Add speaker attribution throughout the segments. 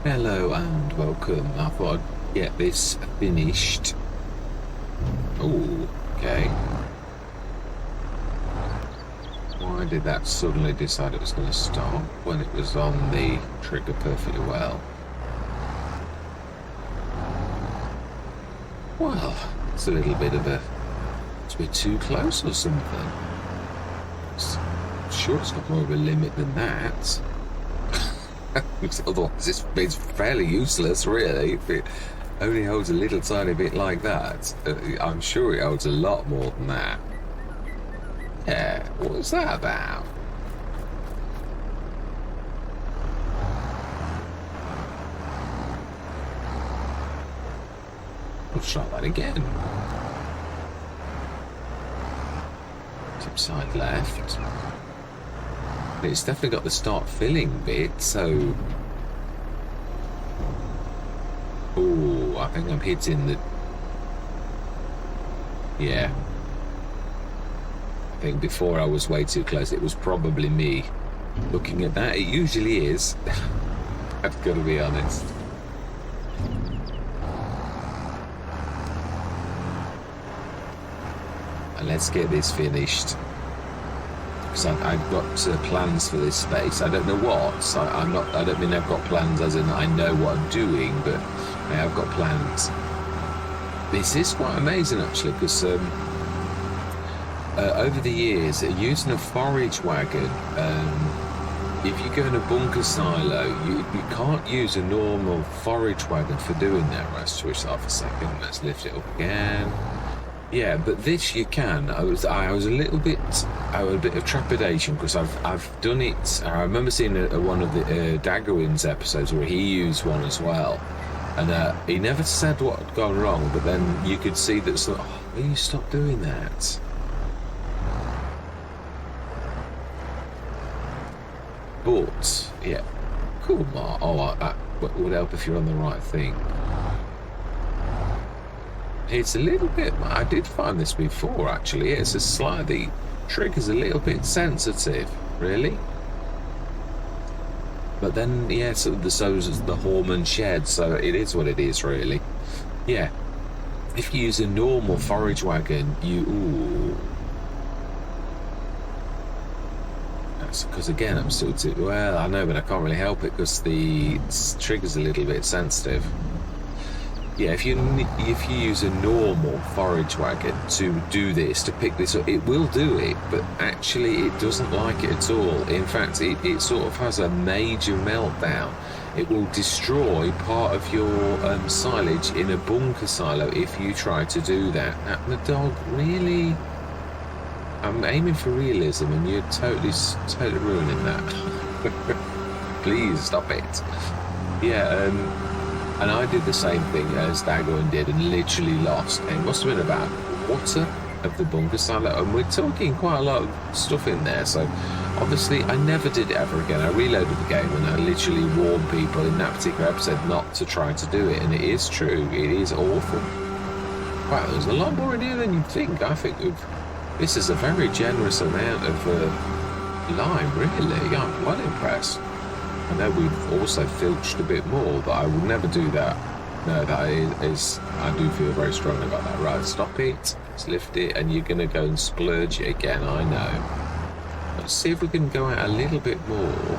Speaker 1: Hello and welcome. I thought I'd get this finished. Oh, okay. Why did that suddenly decide it was going to stop when it was on the trigger perfectly well? Well, it's a little bit of a... It's a bit too close or something. Sure, it's got more of a limit than that. Otherwise, it's fairly useless, really. If it only holds a little tiny bit like that, I'm sure it holds a lot more than that. Yeah, what was that about? Let's try that again. Tip side left. It's definitely got the start filling bit, so... Oh, I think I'm hitting the... Yeah. I think before I was way too close. It was probably me looking at that. It usually is. I've got to be honest. And let's get this finished. Because I've got plans for this space. I don't know what. So I don't mean I've got plans as in I know what I'm doing, but I have got plans. This is quite amazing actually, because over the years, using a forage wagon, if you go in a bunker silo, you can't use a normal forage wagon for doing that. Right, switch that off a second. Let's lift it up again. Yeah, but this you can. I was a little bit, I had a bit of trepidation because I've done it. I remember seeing one of the Daggerwin's episodes where he used one as well, and he never said what had gone wrong. But then you could see that. So, oh, will you stop doing that? But yeah, cool, Mark. Oh, that would help if you're on the right thing. It's a little bit... I did find this before, actually. It's a slightly... Trigger's a little bit sensitive, really. But then, yeah, so is the Horman shed, so it is what it is, really. Yeah. If you use a normal forage wagon, you... Ooh. That's because, again, I'm still too... Well, I know, but I can't really help it because the trigger's a little bit sensitive. Yeah, if you use a normal forage wagon to do this, to pick this up, it will do it, but actually it doesn't like it at all. In fact, it sort of has a major meltdown. It will destroy part of your silage in a bunker silo if you try to do that. The dog, really? I'm aiming for realism and you're totally ruining that. Please stop it. Yeah, and I did the same thing as Daggerwin did and literally lost. And it must have been about a quarter of the bunker silo. And we're talking quite a lot of stuff in there. So obviously I never did it ever again. I reloaded the game and I literally warned people in that particular episode not to try to do it. And it is true. It is awful. Wow, there's a lot more in here than you'd think. I think this is a very generous amount of lime, really. I'm well impressed. I know we've also filched a bit more, but I would never do that. No, that is I do feel very strongly about that. Right, stop it, let's lift it, and you're going to go and splurge it again, I know. Let's see if we can go out a little bit more.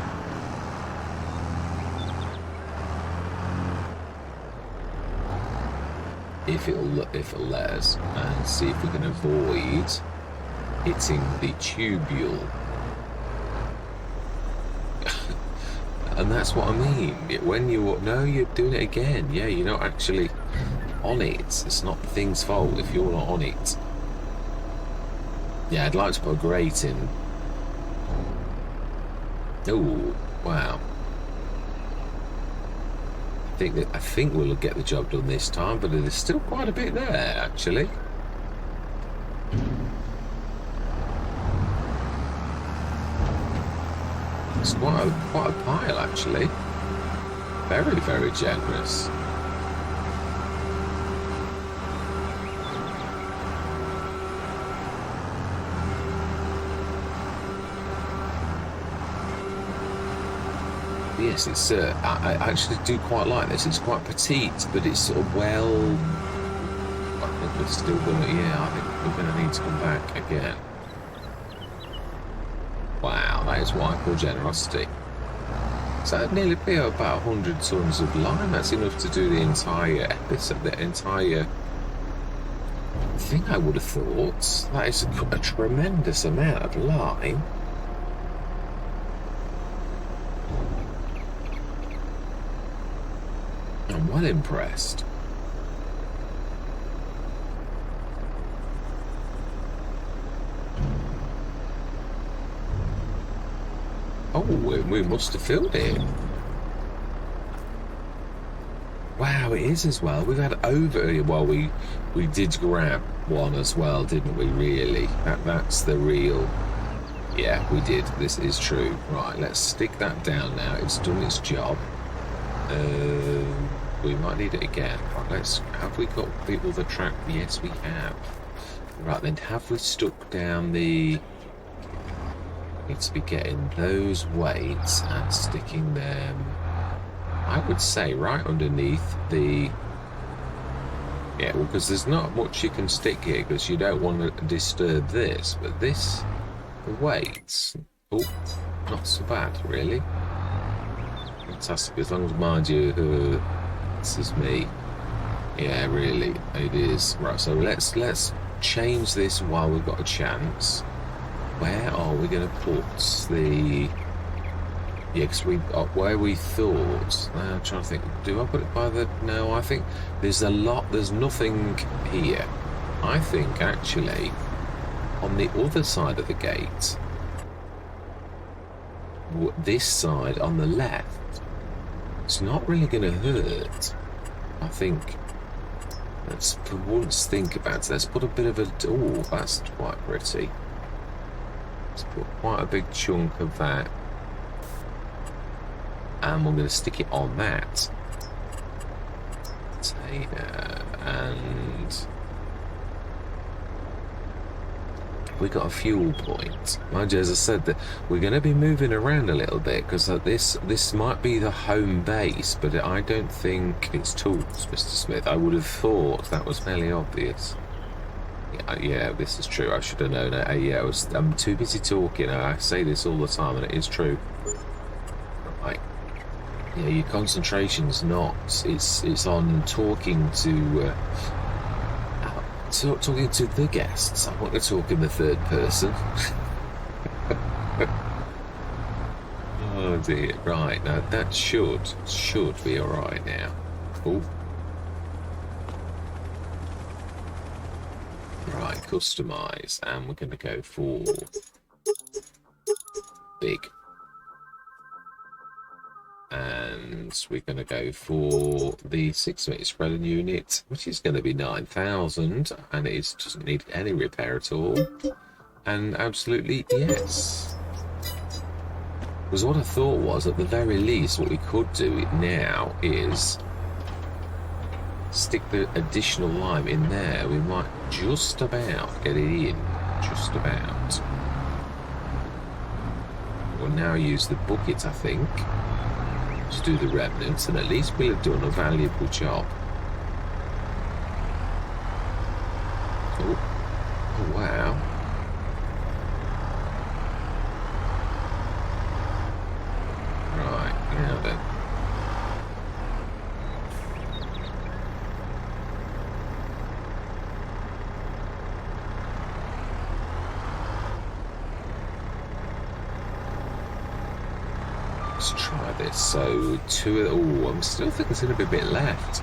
Speaker 1: If it'll let us, and see if we can avoid hitting the tubule. And that's what I mean. When you're doing it again. Yeah, you're not actually on it. It's not the thing's fault if you're not on it. Yeah, I'd like to put a grate in. Oh, wow. I think we'll get the job done this time, but there's still quite a bit there, actually. It's quite a pile, actually. Very, very generous. Yeah, Yes, it's. I actually do quite like this. It's quite petite, but it's sort of well. I think we're still gonna. Yeah, I think we're gonna need to come back again. Wow, that is what I call generosity. So that'd nearly be about 100 tons of lime. That's enough to do the entire episode, the entire thing, I would have thought. That is a tremendous amount of lime. I'm well impressed. Oh, we must have filled it. Wow, it is as well. We've had over. Well, we did grab one as well, didn't we? Really, that's the real. Yeah, we did. This is true. Right, let's stick that down now. It's done its job. We might need it again. Right, let's. Have we got the other track? Yes, we have. Right then, have we stuck down the? Need to be getting those weights and sticking them, I would say, right underneath the. Yeah, well, because there's not much you can stick here because you don't want to disturb this, but this, the weights. Oh, not so bad, really. Fantastic, as long as, mind you, this is me. Yeah, really, it is. Right, so let's change this while we've got a chance. Where are we going to put the... Yeah, because where we thought... I'm trying to think. Do I put it by the... No, I think there's nothing here. I think, actually, on the other side of the gate, this side on the left, it's not really going to hurt. I think... Let's for once think about it. Let's put a bit of a... Oh, that's quite pretty. Let's put quite a big chunk of that. And we're going to stick it on that. And we got a fuel point. Mind you, as I said, that we're going to be moving around a little bit because this might be the home base, but I don't think it's tools, Mr. Smith. I would have thought that was fairly obvious. Yeah, this is true. I should have known it. Yeah, I'm too busy talking. I say this all the time, and it is true. Right. Yeah, your concentration's not. It's on talking to talking to the guests. I want to talk in the third person. Oh dear. Right. Now that should be all right now. Oh. Right, customize, and we're going to go for big, and we're going to go for the 6-meter spreading unit, which is going to be 9,000, and it doesn't need any repair at all. And absolutely yes. Because what I thought was, at the very least, what we could do now is stick the additional lime in there. We might just about get it in. Just about. We'll now use the bucket, I think, to do the remnants, and at least we'll have done a valuable job. Oh, oh wow. Right, now then. Let's try this. So I'm still thinking there's going to be a bit left.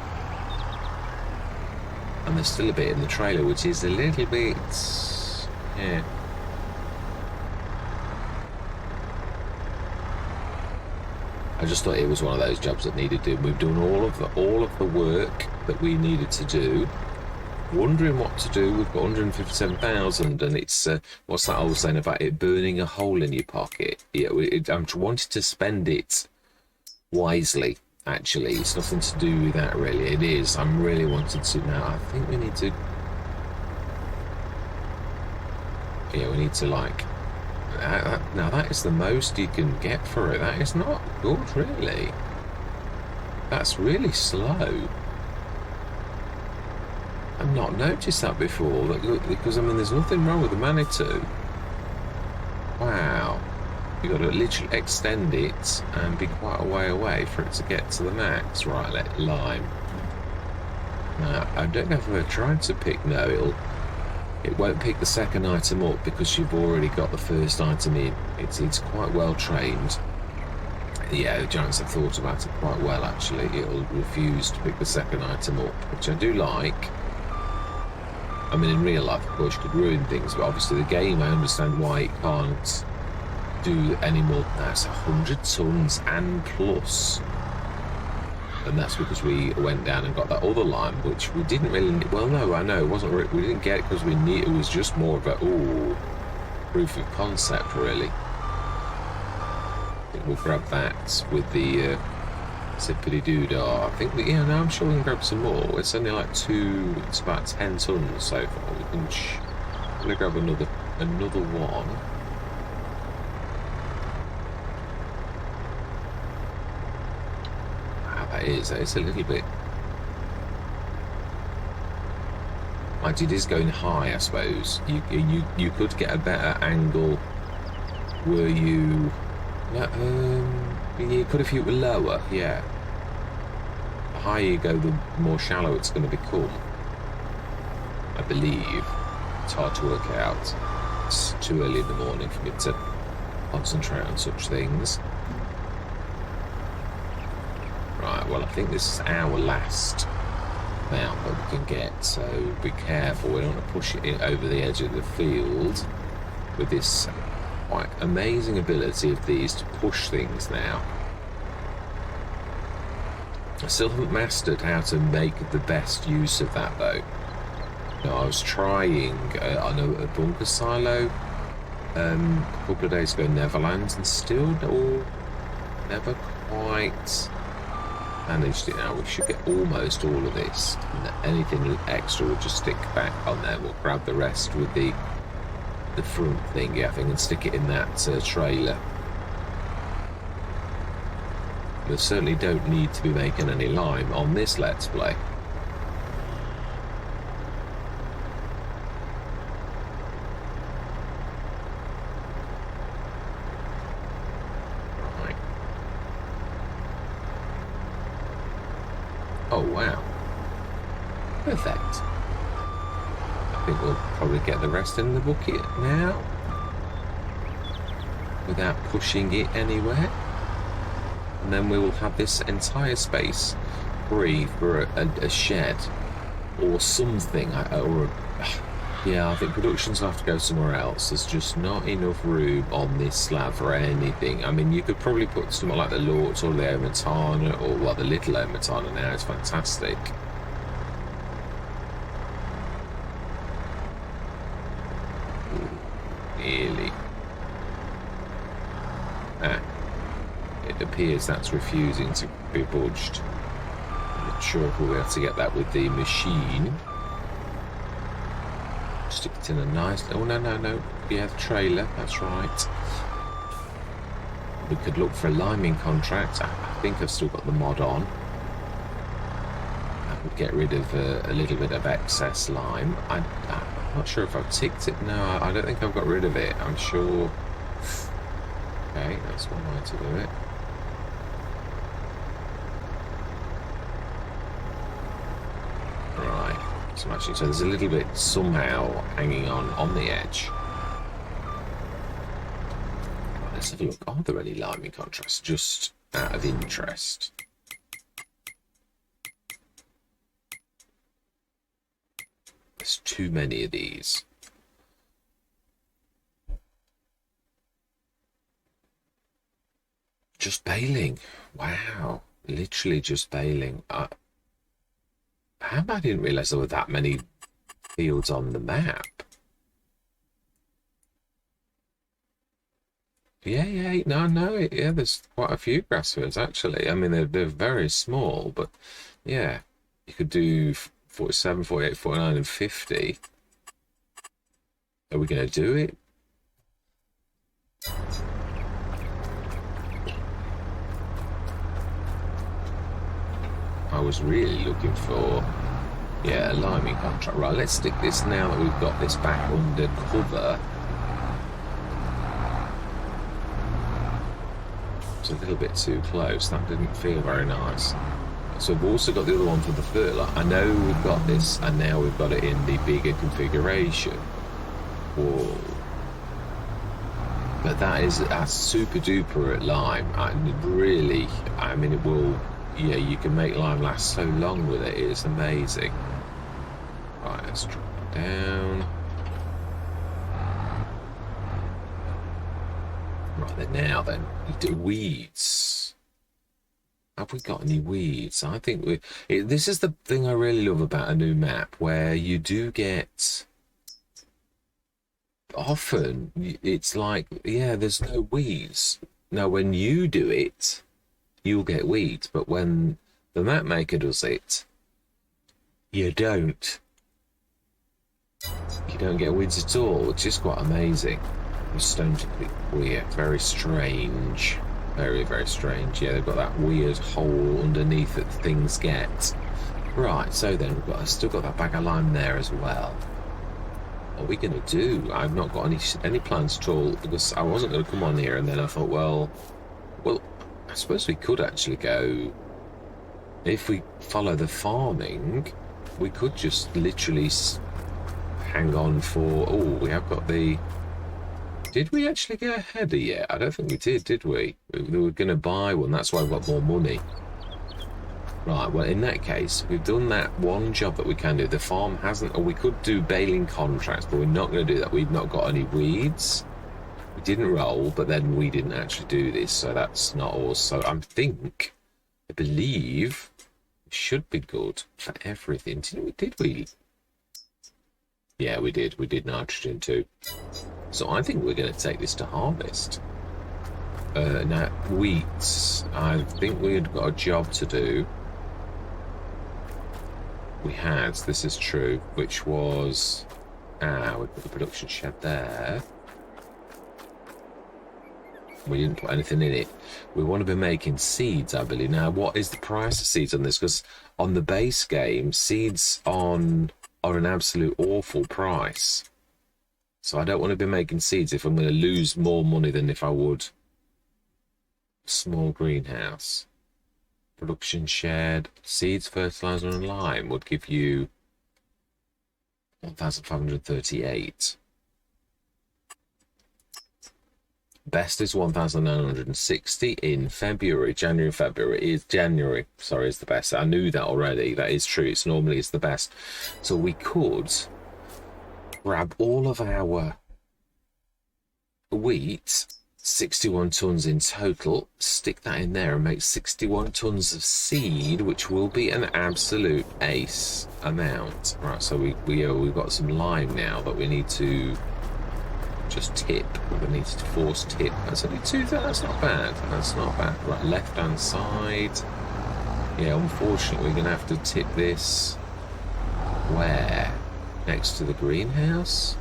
Speaker 1: And there's still a bit in the trailer, which is a little bit... Yeah. I just thought it was one of those jobs that needed doing. We've done all of the work that we needed to do. Wondering what to do. We've got 157,000, and it's what's that old saying about it burning a hole in your pocket? Yeah, I'm wanting to spend it wisely. Actually, it's nothing to do with that really. It is. I'm really wanting to now. I think we need to. Yeah, we need to like Now that is the most you can get for it. That is not good, really. That's really slow. I've not noticed that before. Because, I mean, there's nothing wrong with the Manitou. Wow. You've got to literally extend it and be quite a way away for it to get to the max. Right, let lime. Now, I don't know if I've ever tried to pick... No, it won't pick the second item up because you've already got the first item in. It's quite well trained. Yeah, the giants have thought about it quite well, actually. It'll refuse to pick the second item up, which I do like. I mean, in real life, of course, you could ruin things, but obviously the game, I understand why it can't do any more. That's 100 tons and plus. And that's because we went down and got that other lime, which we didn't really... Well, no, I know, it wasn't... We didn't get it because we knew it was just more of a, proof of concept, really. I think we'll grab that with the zippity-doo-dah. I think, yeah, no, I'm sure we can grab some more. It's only like it's about 10 tons so far. We can we'll grab another one. Wow, that is a little bit... Like, it is going high, I suppose. You could get a better angle were you... you could if you were lower, yeah. The higher you go, the more shallow it's going to become. I believe. It's hard to work out. It's too early in the morning for me to concentrate on such things. Right, well, I think this is our last mount that we can get, so be careful. We don't want to push it in over the edge of the field with this quite amazing ability of these to push things now. I still haven't mastered how to make the best use of that, though. No, I was trying on a bunker silo a couple of days ago in Neverland, and still never quite managed it. Now we should get almost all of this, and anything extra will just stick back on there. We'll grab the rest with the front thing, yeah, I think, and stick it in that trailer. We certainly don't need to be making any lime on this Let's Play. Right. Oh, wow. Perfect. I think we'll probably get the rest in the bucket now without pushing it anywhere. And then we will have this entire space free for a shed or something. Yeah, I think productions will have to go somewhere else. There's just not enough room on this slab for anything. I mean, you could probably put something like the Lort or the Omatana, or, well, the little Omatana now is fantastic. Nearly. It appears that's refusing to be budged. I'm not sure if we'll be able to get that with the machine. Stick it in a nice... Oh, no. Yeah, the trailer, that's right. We could look for a liming contract. I think I've still got the mod on. That would get rid of a little bit of excess lime. I'm not sure if I've ticked it. No, I don't think I've got rid of it. I'm sure... Okay, that's one way to do it. So there's a little bit somehow hanging on the edge. Right, let's have a look. Are there any liming contrasts? Just out of interest. There's too many of these. Just bailing. Wow. Literally just bailing. How I didn't realise there were that many fields on the map. Yeah, no, yeah, there's quite a few grass fields, actually. I mean, they're very small, but yeah, you could do 47, 48, 49, and 50. Are we going to do it? I was really looking for, yeah, a liming contract. Right, let's stick this now that we've got this back under cover. It's a little bit too close. That didn't feel very nice. So we've also got the other one for the fertilizer. I know we've got this, and now we've got it in the bigger configuration. Whoa. But that's super duper at lime. Really, I mean, it will, yeah, you can make lime last so long with it. It is amazing. Right, let's drop it down. Right, then, weeds. Have we got any weeds? I think this is the thing I really love about a new map, where you do get, often it's like, yeah, there's no weeds. Now, when you do it, you'll get weeds, but when the map maker does it, you don't. You don't get weeds at all, which is quite amazing. Stone to be weird, very strange. Very, very strange. Yeah, they've got that weird hole underneath that things get. Right, so then I've still got that bag of lime there as well. What are we going to do? I've not got any plans at all, because I wasn't going to come on here, and then I thought, well, I suppose we could actually go, if we follow the farming, we could just literally hang on for, oh, we have got the, did we actually get a header yet? I don't think we did we? We were going to buy one, that's why we've got more money. Right, well, in that case, we've done that one job that we can do. The farm hasn't, or we could do baling contracts, but we're not going to do that. We've not got any weeds. We didn't roll, but then we didn't actually do this, so that's not also, I believe, it should be good for everything. Did we? Yeah, we did. We did nitrogen too. So I think we're going to take this to harvest. Now, wheat, I think we had got a job to do. We had, this is true, which was, we put the production shed there. We didn't put anything in it. We want to be making seeds, I believe. Now, what is the price of seeds on this? Because on the base game, seeds are an absolute awful price. So I don't want to be making seeds if I'm going to lose more money than if I would. Small greenhouse. Production shed. Seeds, fertilizer and lime would give you 1,538. Best is 1,960 in February. January is the best. I knew that already. That is true. It's normally the best. So we could grab all of our wheat, 61 tons in total, stick that in there and make 61 tons of seed, which will be an absolute ace amount. Right, so we've got some lime now that we need to just tip. We need to force tip. That's only 2. That's not bad. That's not bad. Right, left hand side. Yeah, unfortunately we're going to have to tip this. Where? Next to the greenhouse?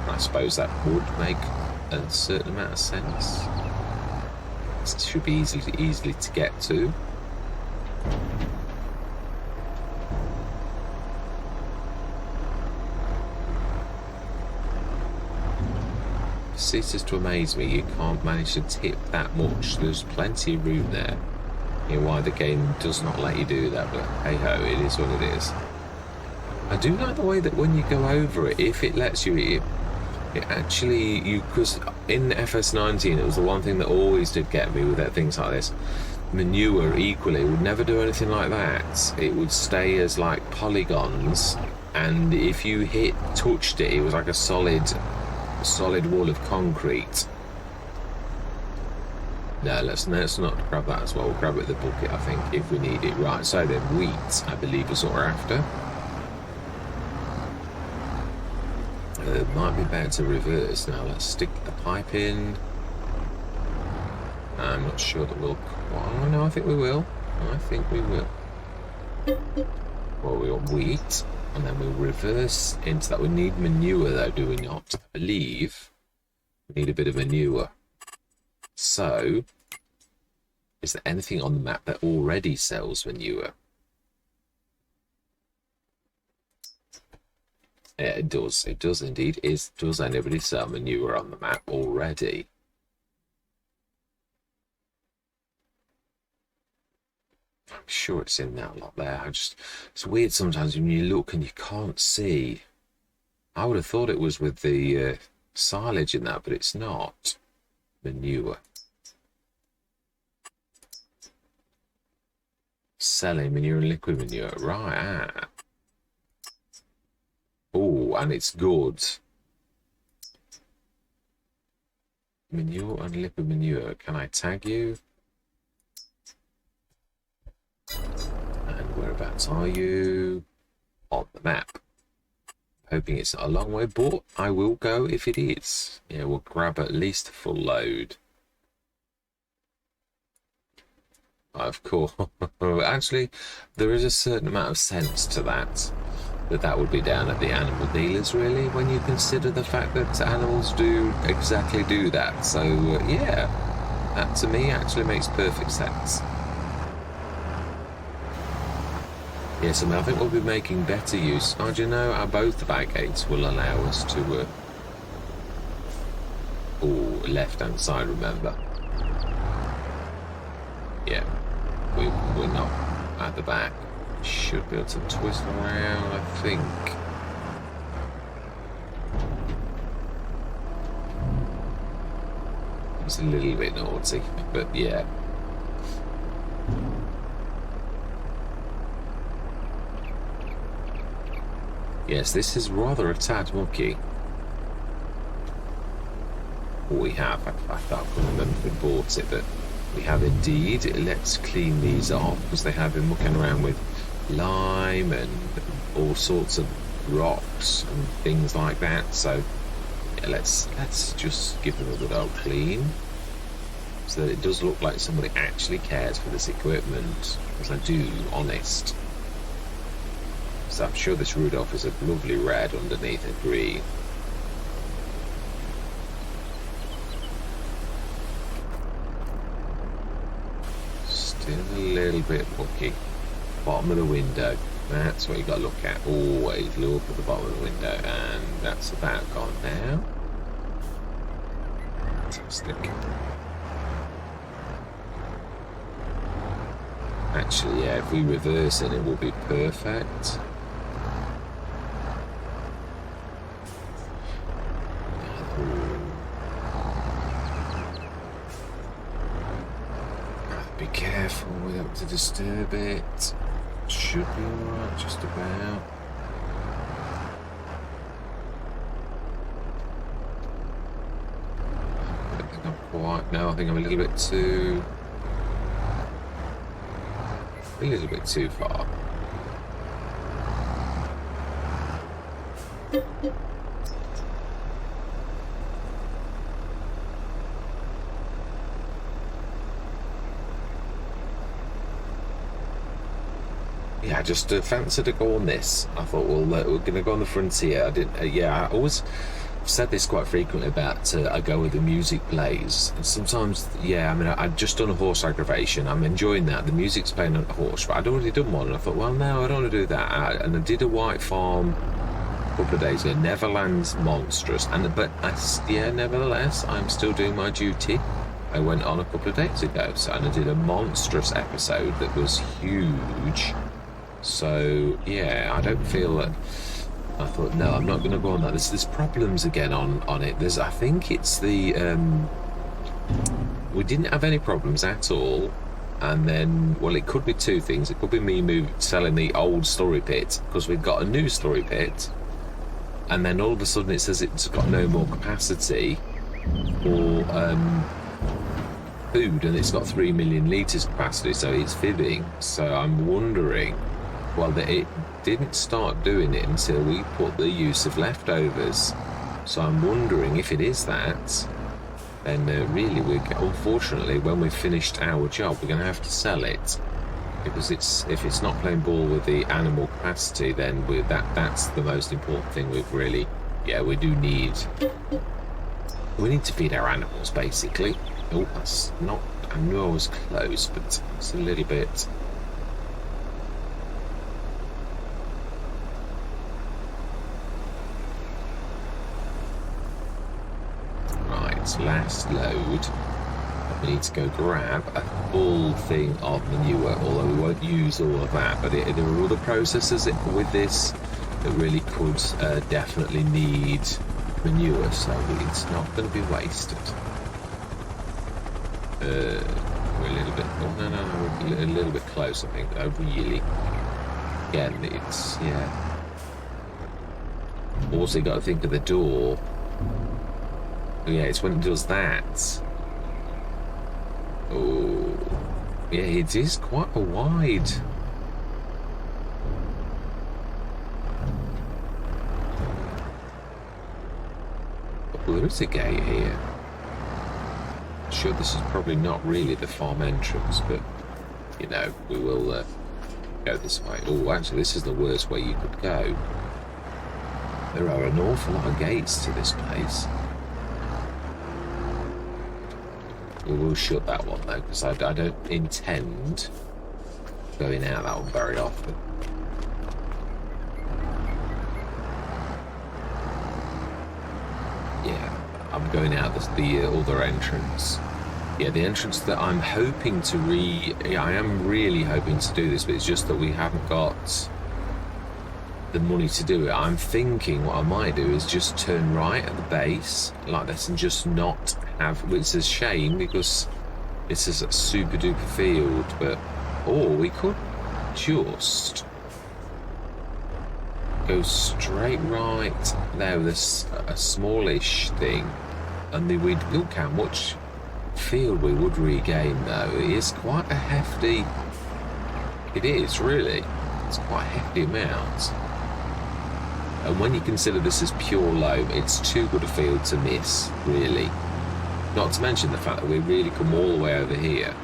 Speaker 1: I suppose that would make a certain amount of sense. It should be easily to get to. It ceases to amaze me you can't manage to tip that much. There's plenty of room there. You know why the game does not let you do that, but hey ho, it is what it is. I do like the way that when you go over it, if it lets you, it actually, because in FS19 it was the one thing that always did get me with things like this. Manure equally would never do anything like that. It would stay as like polygons, and if you touched it, it was like a solid wall of concrete. No, let's not grab that as well. We'll grab it with the bucket, I think, if we need it. Right, so then wheat, I believe, is what we're after. Might be better to reverse. Now let's stick the pipe in. I'm not sure that we'll... Oh no, I think we will. Well, we want wheat, and then we'll reverse into that. We need manure though, do we not? I believe. We need a bit of manure. So, is there anything on the map that already sells manure? Yeah, it does. It does indeed. Does anybody sell manure on the map already? I'm sure it's in that lot there. It's weird sometimes when you look and you can't see. I would have thought it was with the silage in that, but it's not. Manure. Selling manure and liquid manure. Right. Oh, and it's good. Manure and liquid manure. Can I tag you? And whereabouts are you? On the map. Hoping it's not a long way, but I will go if it is. Yeah, we'll grab at least a full load. Of course. Actually, there is a certain amount of sense to that. That would be down at the animal dealers, really, when you consider the fact that animals do exactly do that. So, yeah, that to me actually makes perfect sense. Yes, I think we'll be making better use. Oh, do you know, both of our gates will allow us to... left-hand side, remember. Yeah, we're not at the back. Should be able to twist around, I think. It's a little bit naughty, but yeah. Yes, this is rather a tad mucky. We have. I can't remember if we bought it, but we have indeed. Let's clean these off because they have been mucking around with lime and all sorts of rocks and things like that. So yeah, let's just give them a good old clean so that it does look like somebody actually cares for this equipment, because I do, honest. So I'm sure this Rudolph is a lovely red underneath a green. Still a little bit mucky. Bottom of the window. That's what you got to look at. Always look at the bottom of the window, and that's about gone now. Fantastic. Actually, yeah, if we reverse it, it will be perfect. Be careful, we don't have to disturb it. Should be alright, just about. I don't think I'm quite. No, I think I'm a little bit too far. Yeah, I just fancied to go on this. I thought, well, we're going to go on the frontier. I didn't. I always said this quite frequently about I go where the music plays. And sometimes, yeah, I mean, I've just done a horse aggravation. I'm enjoying that. The music's playing on a horse, but I'd already done one. And I thought, well, no, I don't want to do that. And I did a white farm a couple of days ago. Neverland's monstrous. Nevertheless, I'm still doing my duty. I went on a couple of days ago, and I did a monstrous episode that was huge. So yeah, I don't feel that. I thought, no, I'm not going to go on that. There's problems again on it. I think it's the we didn't have any problems at all, and then, well, it could be two things. It could be me selling the old story pit because we've got a new story pit, and then all of a sudden it says it's got no more capacity or food, and it's got 3 million litres capacity, so it's fibbing. So I'm wondering, well, it didn't start doing it until we put the use of leftovers. So I'm wondering if it is that, then really, unfortunately, when we've finished our job, we're going to have to sell it, because if it's not playing ball with the animal capacity, then that's the most important thing. We do need. We need to feed our animals, basically. Oh, that's not... I knew I was close, but it's a little bit... Right, last load. We need to go grab a full thing of manure, although we won't use all of that. But there are other processes with this that really could definitely need manure, so it's not going to be wasted. We're a little bit... Oh, no, we're a little bit close, I think. Oh, really? Again, it's... yeah. Also, you got to think of the door. Oh, yeah, it's when it does that. Oh, yeah, it is quite a wide... Well, there is a gate here. Sure, this is probably not really the farm entrance, but, you know, we will go this way. Oh, actually, this is the worst way you could go. There are an awful lot of gates to this place. We will shut that one, though, because I don't intend going out that one very often. Yeah, I'm going out the other entrance. Yeah, the entrance that I'm hoping to yeah, I am really hoping to do this, but it's just that we haven't got the money to do it. I'm thinking what I might do is just turn right at the base like this and just not have... It's a shame because this is a super duper field, but... Or we could just go straight right there with a smallish thing, and then we'd look how much field we would regain, though. It is quite a hefty... It is, really. It's quite a hefty amount. And when you consider this as pure loam, it's too good a field to miss, really. Not to mention the fact that we really come all the way over here.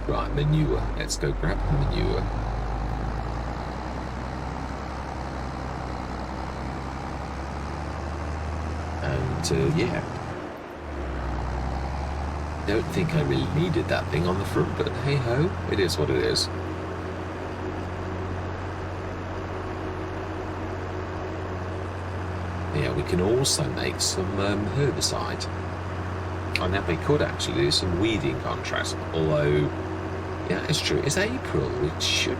Speaker 1: Right, manure. Let's go grab the manure. And, yeah. Don't think I really needed that thing on the front, but hey-ho, it is what it is. Yeah, we can also make some herbicide. And then we could actually do some weeding contrast, although, yeah, it's true, it's April, it should,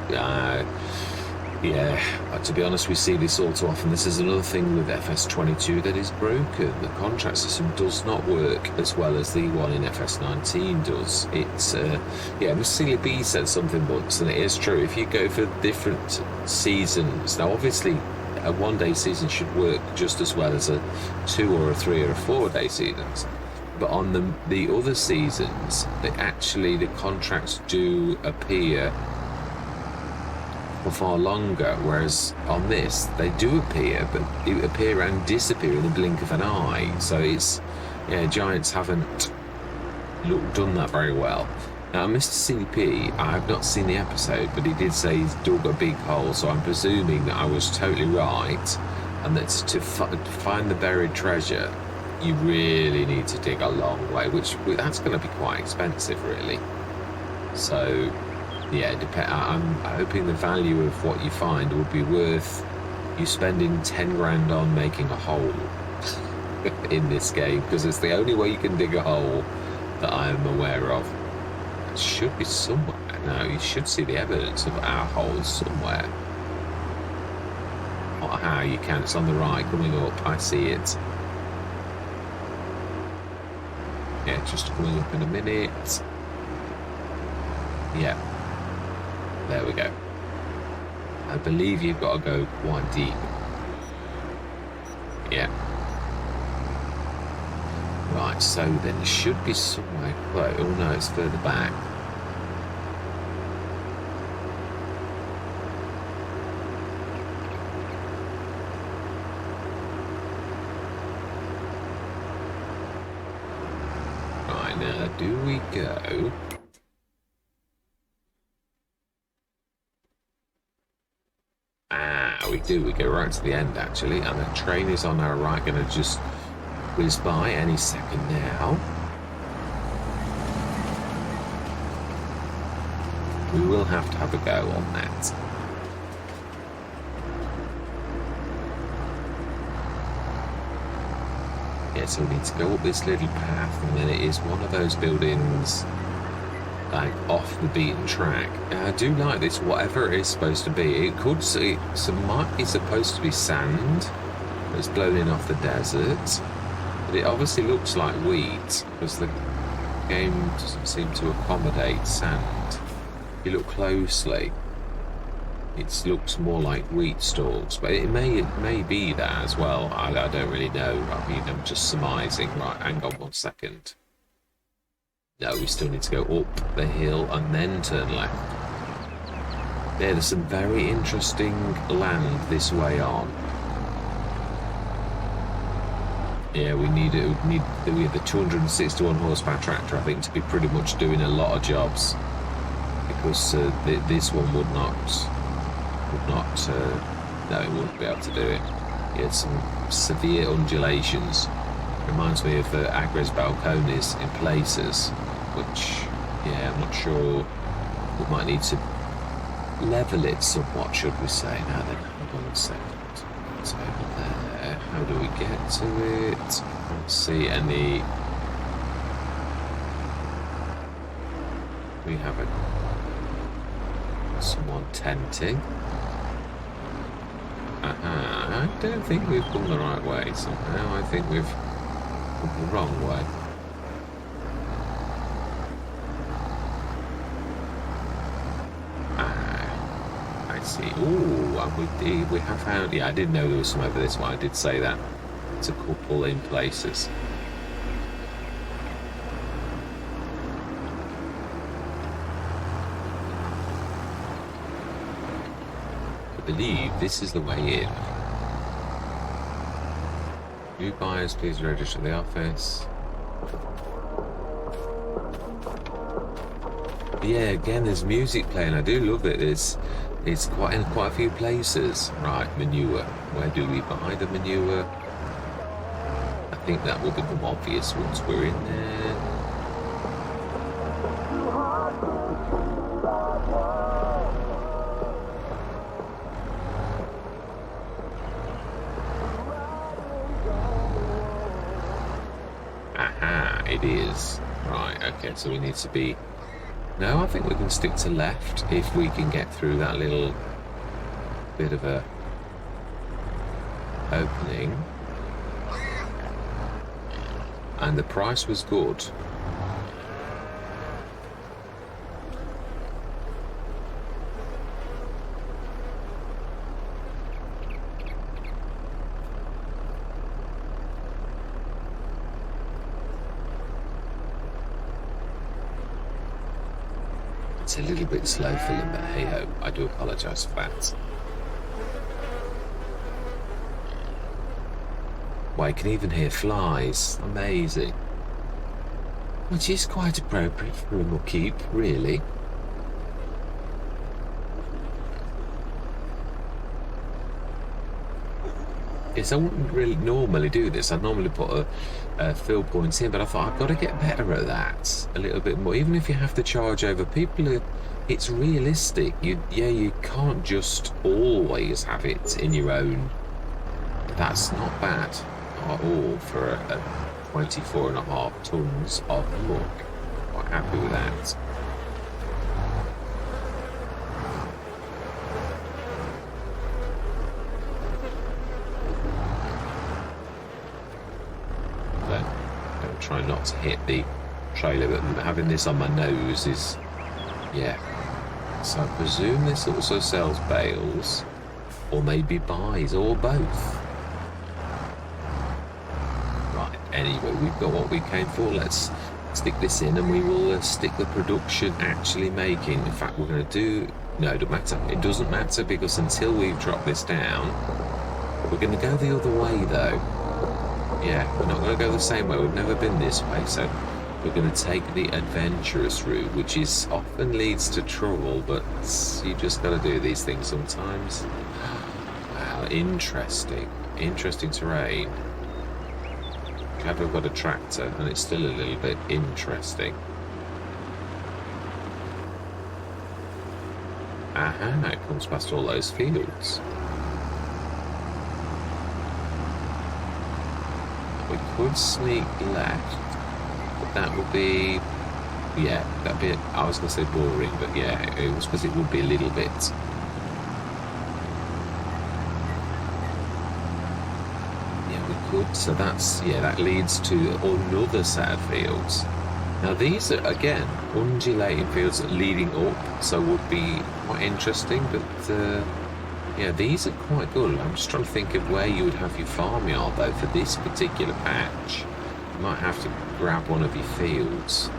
Speaker 1: yeah, to be honest, we see this all too often. This is another thing with FS22 that is broken. The contract system does not work as well as the one in FS19 does. It's, yeah, Miss Celia B said something once, and it is true. If you go for different seasons, now obviously a one-day season should work just as well as a 2 or a 3 or a 4-day seasons. But on the other seasons, actually the contracts do appear for far longer, whereas on this they do appear, but they appear and disappear in the blink of an eye. So it's, yeah, Giants haven't done that very well. Now, Mr. CP, I have not seen the episode, but he did say he's dug a big hole, so I'm presuming that I was totally right, and that to find the buried treasure, you really need to dig a long way, which that's going to be quite expensive, really. So, yeah, I'm hoping the value of what you find would be worth you spending 10 grand on making a hole in this game, because it's the only way you can dig a hole that I am aware of. It should be somewhere. No, you should see the evidence of our holes somewhere. Not how you can. It's on the right, coming up. I see it. Yeah, just coming up in a minute. Yeah. There we go. I believe you've got to go quite deep. Yeah. Right, so then it should be somewhere close. Oh no, it's further back. Right, now do we go... Ah, we do. We go right to the end, actually, and the train is on our right, going to just whiz by any second now. We will have to have a go on that. Yeah, so we need to go up this little path, and then it is one of those buildings like off the beaten track. And I do like this, whatever it is supposed to be. It could see some might be supposed to be sand that's blown in off the desert, but it obviously looks like wheat because the game doesn't seem to accommodate sand. If you look closely, it looks more like wheat stalks, but it may be that as well. I don't really know. I mean, I'm just surmising. Right, hang on 1 second. No, we still need to go up the hill and then turn left. There's some very interesting land this way on. Yeah, we have the 261 horsepower tractor, I think, to be pretty much doing a lot of jobs, because this one would not. No, it wouldn't be able to do it. It had some severe undulations. Reminds me of Agres Balcones in places, which, yeah, I'm not sure. We might need to level it somewhat, should we say. Now then, hold on a second. It's over there. How do we get to it? I don't see any. We have someone tenting. I don't think we've gone the right way somehow. I think we've gone the wrong way. I see. Ooh, and we have found. Yeah, I didn't know there was some over this one. I did say that. It's a couple in places. I believe this is the way in. New buyers, please register the office. Yeah, again, there's music playing. I do love it. It's quite in quite a few places. Right, manure. Where do we buy the manure? I think that will become obvious once we're in there. It is. Right, okay, so we need to be... No, I think we can stick to left if we can get through that little bit of a opening. And the price was good. It's a little bit slow filling, but hey ho, I do apologise for that. Well, I can even hear flies. Amazing. Which is quite appropriate for a muckheap, really. Yes, I wouldn't really normally do this. I'd normally put a fill point in, but I thought I've got to get better at that a little bit more. Even if you have to charge over people, it's realistic. You can't just always have it in your own. That's not bad at all for a 24.5 tons of muck. Quite happy with that. Try not to hit the trailer, but having this on my nose is, yeah. So I presume this also sells bales, or maybe buys, or both. Right, anyway, we've got what we came for. Let's stick this in, and we will stick the production actually making. In fact, we're going to do... No, it doesn't matter. It doesn't matter, because until we've dropped this down, we're going to go the other way, though. Yeah, we're not going to go the same way. We've never been this way, so we're going to take the adventurous route, which is often leads to trouble, but you just got to do these things sometimes. Wow, interesting. Interesting terrain. Glad we've got a tractor, and it's still a little bit interesting. Aha, it comes past all those fields. We could sneak left, but that would be... Yeah, that'd be... I was going to say boring, but yeah, it was because it would be a little bit... Good. So that's, yeah, that leads to another set of fields. Now these are, again, undulating fields leading up, so would be quite interesting, but yeah, these are quite good. I'm just trying to think of where you would have your farmyard, though, for this particular patch. You might have to grab one of your fields,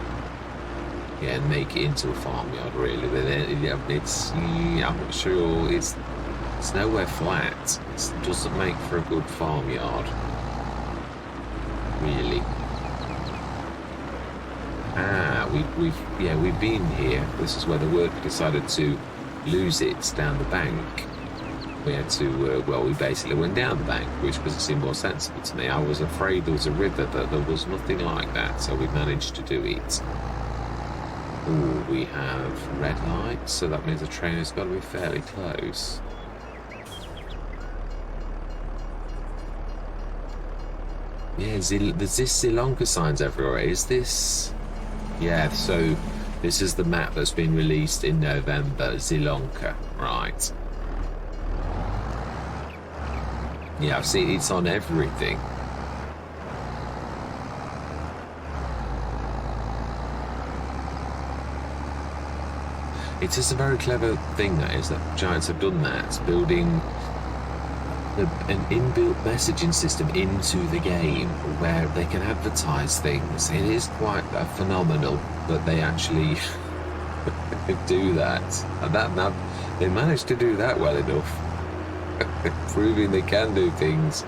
Speaker 1: yeah, and make it into a farmyard, really. But then, it's, I'm not sure, it's nowhere flat. It doesn't make for a good farmyard. Really. We've been here. This is where the worker decided to lose it down the bank. We had to, we basically went down the bank, which because it seemed more sensible to me. I was afraid there was a river, but there was nothing like that, so we managed to do it. Ooh, we have red lights, so that means the train has got to be fairly close. Yeah, there's this Sri Lanka signs everywhere. Is this... Yeah, so this is the map that's been released in November. Sri Lanka, right. Yeah, I've seen it's on everything. It's just a very clever thing, that is, that Giants have done that, building an inbuilt messaging system into the game where they can advertise things. It is quite phenomenal that they actually do that. And that they managed to do that well enough, proving they can do things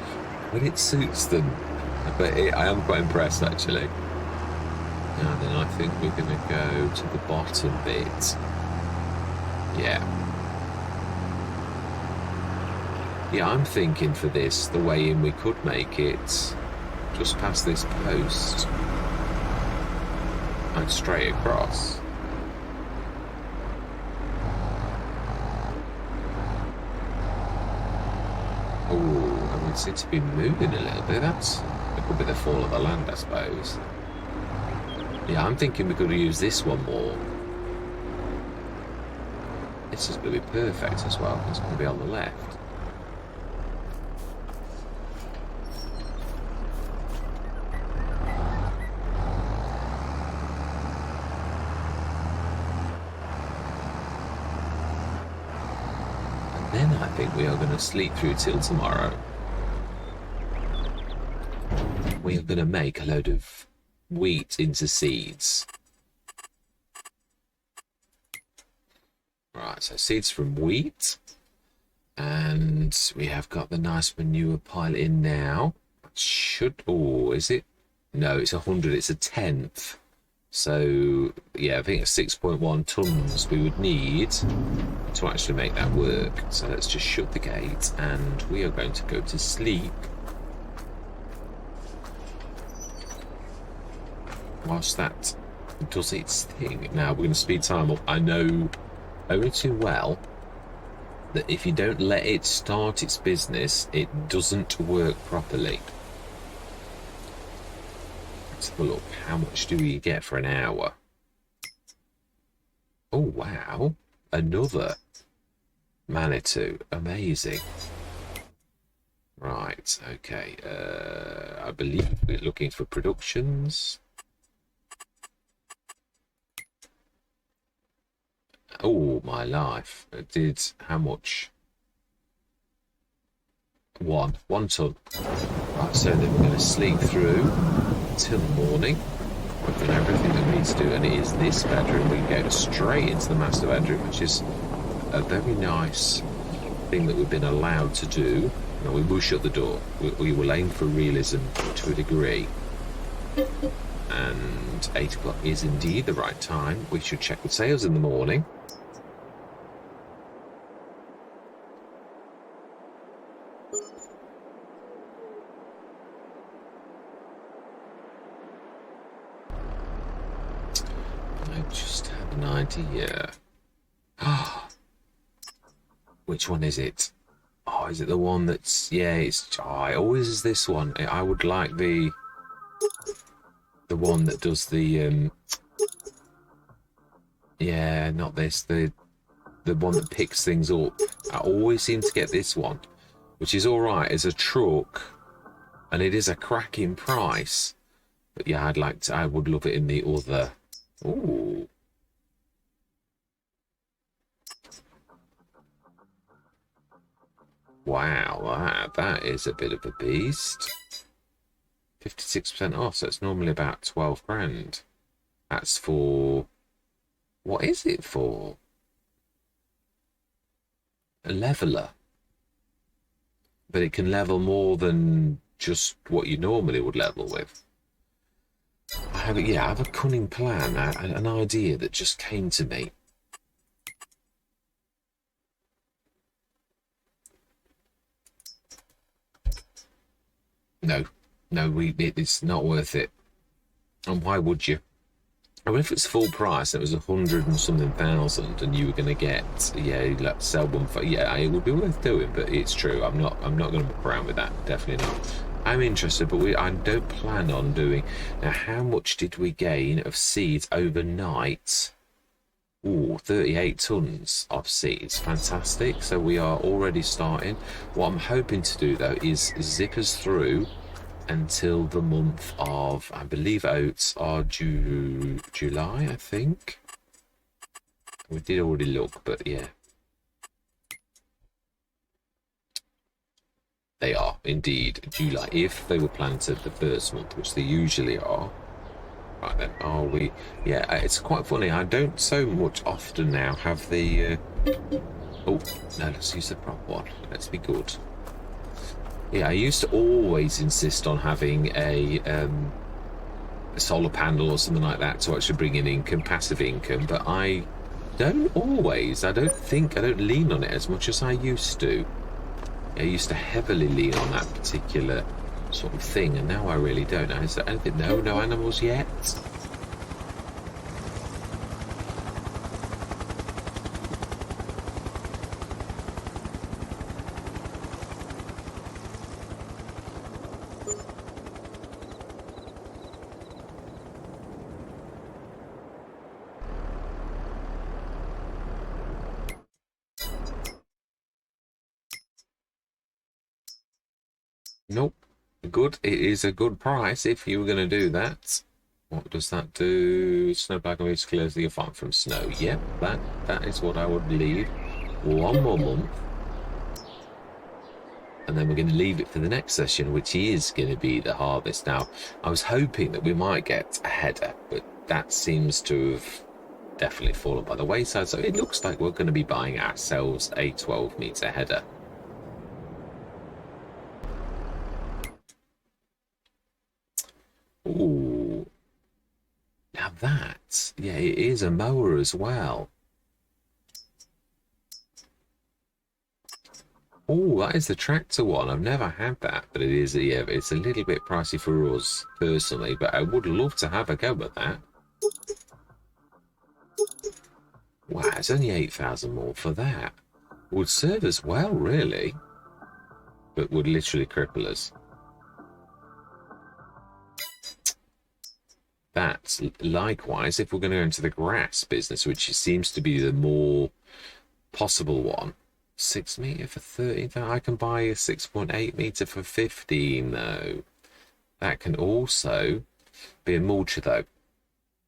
Speaker 1: when it suits them. But I am quite impressed, actually. Now then, I think we're going to go to the bottom bit. Yeah. Yeah, I'm thinking for this, the way in we could make it just past this post and straight across. Oh, and we seem to be moving a little bit. It could be the fall of the land, I suppose. Yeah, I'm thinking we could use this one more. This is going to be perfect as well. It's going to be on the left. Then I think we are going to sleep through till tomorrow. We are going to make a load of wheat into seeds. Right, so seeds from wheat. And we have got the nice manure pile in now. Oh, is it? No, it's 100, it's a tenth. So, yeah, I think it's 6.1 tons we would need to actually make that work. So let's just shut the gate and we are going to go to sleep. Whilst that does its thing. Now, we're going to speed time up. I know only too well that if you don't let it start its business, it doesn't work properly. Let's have a look. How much do we get for an hour? Oh, wow. Another Manitou. Amazing. Right, okay. I believe we're looking for productions. Oh, my life. It did how much? One ton. Right, so then we're going to sleep through till the morning. We've done everything that we need to do, and it is this bedroom. We can go straight into the master bedroom, which is a very nice thing that we've been allowed to do. No, we will shut the door. We will aim for realism to a degree. And 8 o'clock is indeed the right time. We should check with sales in the morning. I just have an idea. Which one is it? Oh, is it the one that's... Yeah, it's... Oh, it always is this one. I would like the one that does the... Yeah, not this. The one that picks things up. I always seem to get this one, which is all right as a truck, and it is a cracking price. But yeah, I would love it in the other. Ooh. Wow, that is a bit of a beast. 56% off, so it's normally about 12 grand. That's for... What is it for? A leveler. But it can level more than just what you normally would level with. I have a cunning plan, an idea that just came to me. No, it's not worth it. And why would you? I mean, if it's full price, it was 100 and something thousand, and you were going to get, let's sell one for, it would be worth doing. But it's true, I'm not going to muck around with that. Definitely not. I'm interested, but I don't plan on doing. Now, how much did we gain of seeds overnight? Ooh, 38 tons of seeds. Fantastic. So we are already starting. What I'm hoping to do, though, is zip us through until the month of, I believe oats are July, I think. We did already look, but yeah. They are indeed July, if they were planted the first month, which they usually are. Right then, are we? Yeah, it's quite funny. I don't so much often now have the... Oh, no, let's use the proper one. Let's be good. Yeah, I used to always insist on having a solar panel or something like that to actually bring in income, passive income, but I don't always. I don't lean on it as much as I used to. I used to heavily lean on that particular sort of thing, and now I really don't. Is there anything? No animals yet. Nope. Good. It is a good price if you were going to do that. What does that do? Snowpack moves clears the farm from snow. Yep, that is what I would leave. One more month. And then we're going to leave it for the next session, which is going to be the harvest. Now, I was hoping that we might get a header, but that seems to have definitely fallen by the wayside. So it looks like we're going to be buying ourselves a 12-meter header. Ooh. Now that, yeah, it is a mower as well. Oh, that is the tractor one. I've never had that, but it is, yeah, it's a little bit pricey for us personally, but I would love to have a go at that. Wow, it's only 8,000 more for that. Would serve us well, really, but would literally cripple us. That, likewise, if we're going to go into the grass business, which seems to be the more possible one, 6 meter for 13,000. I can buy a 6.8 meter for 15, though. That can also be a mulcher, though.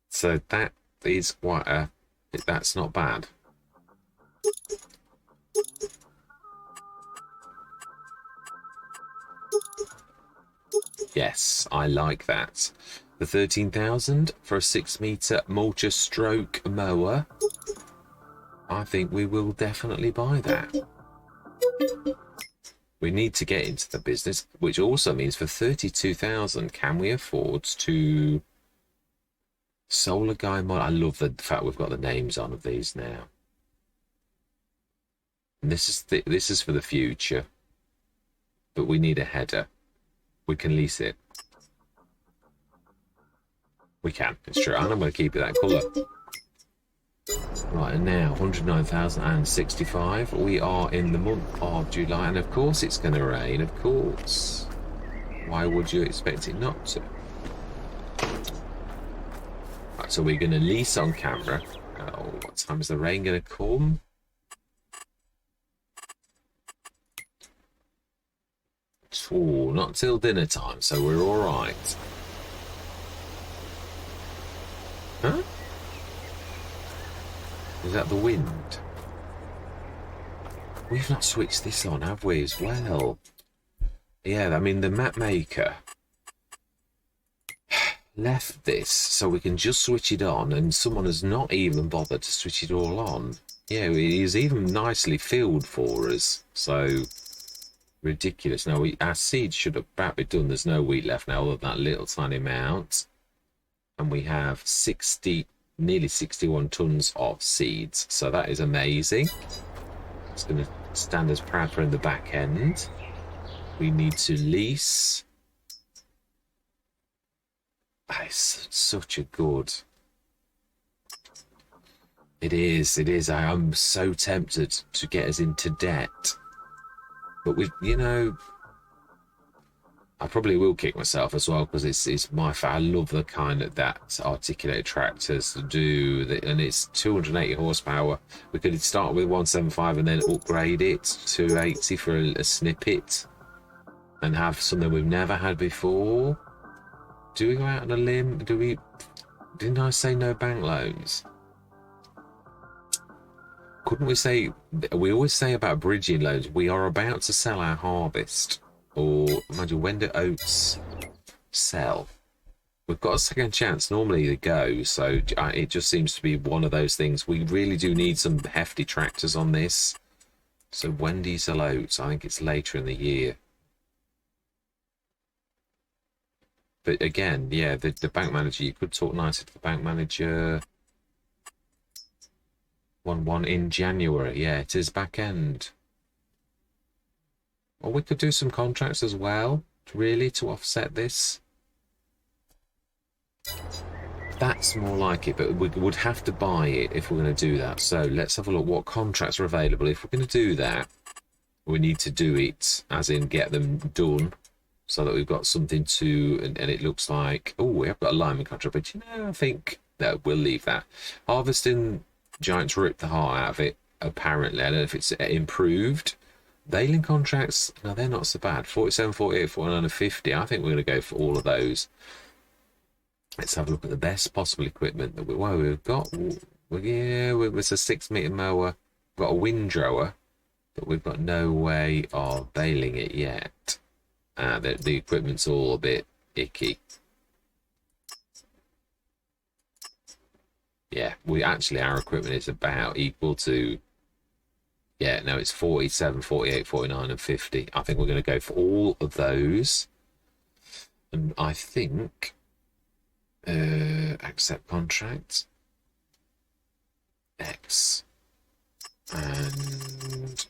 Speaker 1: So that is quite a... That's not bad. Yes, I like that. The 13,000 for a 6 meter mulcher stroke mower. I think we will definitely buy that. We need to get into the business, which also means for 32,000, can we afford to... Solar Guy mod. I love the fact we've got the names on of these now. And this is for the future, but we need a header. We can lease it. We can. It's true. And I'm going to keep it that colour. Right, and now 109,065. We are in the month of July, and of course it's going to rain, of course. Why would you expect it not to? Right, so we're going to lease on camera. Oh, what time is the rain going to come? Oh, not till dinner time, so we're all right. Huh? Is that the wind? We've not switched this on, have we, as well? Yeah, I mean, the map maker left this so we can just switch it on, and someone has not even bothered to switch it all on. Yeah, it is even nicely filled for us, so ridiculous. Now, our seeds should have about be done. There's no wheat left now, other than that little tiny amount. And we have nearly 61 tons of seeds, so that is amazing. It's going to stand us proud for in the back end. We need to lease. It's such a good. It is. I am so tempted to get us into debt, but I probably will kick myself as well, because it's my fault. I love the kind that articulated tractors do, and it's 280 horsepower. We could start with 175 and then upgrade it to 280 for a snippet, and have something we've never had before. Do we go out on a limb? Didn't I say no bank loans? Couldn't we say? We always say about bridging loans. We are about to sell our harvest. Or imagine, when do oats sell? We've got a second chance. Normally they go, so it just seems to be one of those things. We really do need some hefty tractors on this. So when do you sell oats? I think it's later in the year. But again, yeah, the bank manager, you could talk nicely to the bank manager. 1-1 in January. Yeah, it is back end. Or we could do some contracts as well, really, to offset this. That's more like it, but we would have to buy it if we're going to do that. So let's have a look what contracts are available. If we're going to do that, we need to do it, as in get them done, so that we've got something to, and it looks like, oh, we have got a lineman contract, but I think, no, we'll leave that. Harvesting giants ripped the heart out of it, apparently. I don't know if it's improved. Baling contracts, no, they're not so bad. 47, 48, 49, and 50. I think we're going to go for all of those. Let's have a look at the best possible equipment that we've got. Yeah, it's a 6-meter mower. We've got a windrower, but we've got no way of baling it yet. The equipment's all a bit icky. Yeah, our equipment is about equal to. Yeah, no, it's 47, 48, 49, and 50. I think we're going to go for all of those. And I think accept contract. X. And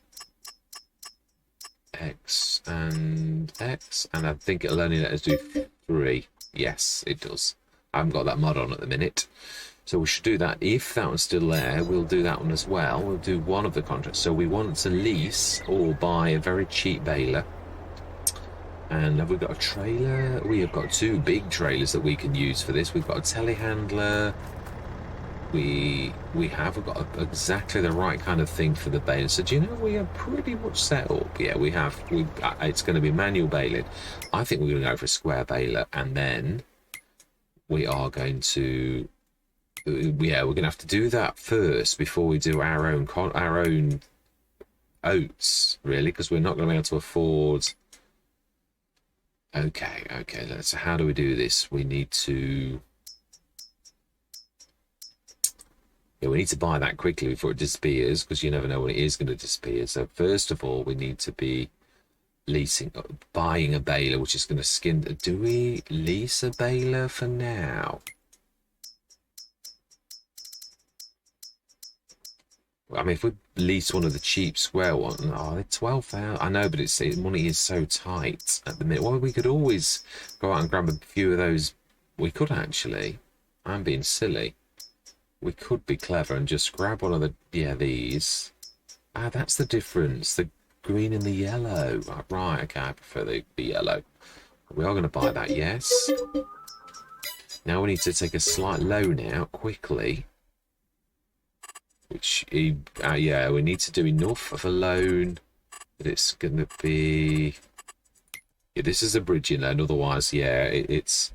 Speaker 1: X and X. And I think it'll only let us do 3. Yes, it does. I haven't got that mod on at the minute. So we should do that. If that one's still there, we'll do that one as well. We'll do one of the contracts. So we want to lease or buy a very cheap baler. And have we got a trailer? We have got 2 big trailers that we can use for this. We've got a telehandler. We've got exactly the right kind of thing for the baler. So do you know, we are pretty much set up. Yeah, it's going to be manual baling. I think we're going to go for a square baler, and then we are going to. Yeah, we're going to have to do that first before we do our own oats, really, because we're not going to be able to afford. Okay. So how do we do this? We need to. Yeah, we need to buy that quickly before it disappears, because you never know when it is going to disappear. So first of all, we need to be buying a baler, which is going to skin. Do we lease a baler for now? I mean, if we lease one of the cheap square ones, they're 12,000. I know, but money is so tight at the minute. Well, we could always go out and grab a few of those. We could actually. I'm being silly. we could be clever and just grab one of the, yeah, these. Ah, that's the difference. The green and the yellow. Right, okay, I prefer the yellow. We are going to buy that, yes. Now we need to take a slight loan out quickly. Which, yeah, we need to do enough of a loan that it's going to be... Yeah, this is a bridging loan, otherwise, yeah, it's...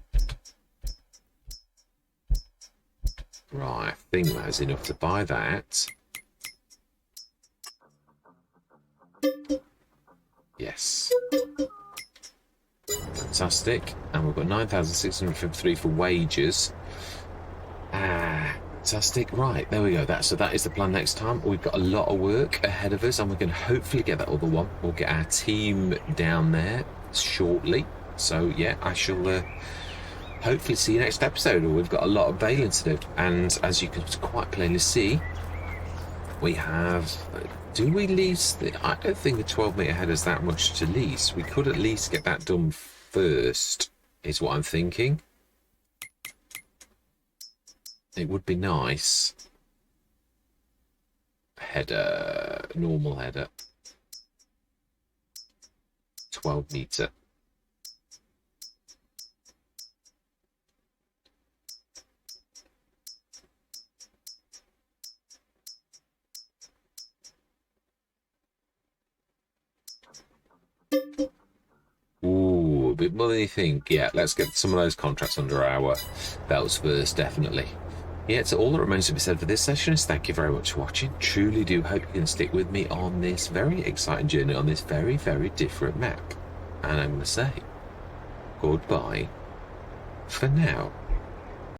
Speaker 1: Right, I think that's enough to buy that. Yes. Fantastic. And we've got 9,653 for wages. Fantastic. Right, there we go. So that is the plan next time. We've got a lot of work ahead of us, and we're going to hopefully get that other one. We'll get our team down there shortly. So, yeah, I shall hopefully see you next episode. We've got a lot of bailing to do. And as you can quite plainly see, we have... Do we lease? I don't think the 12-metre header's that much to lease. We could at least get that done first, is what I'm thinking. It would be nice. Header, normal header. 12-metre. Ooh, a bit more than you think. Yeah, let's get some of those contracts under our belts first, definitely. Yeah, so all that remains to be said for this session is thank you very much for watching. Truly do hope you can stick with me on this very exciting journey on this very, very different map. And I'm going to say goodbye for now.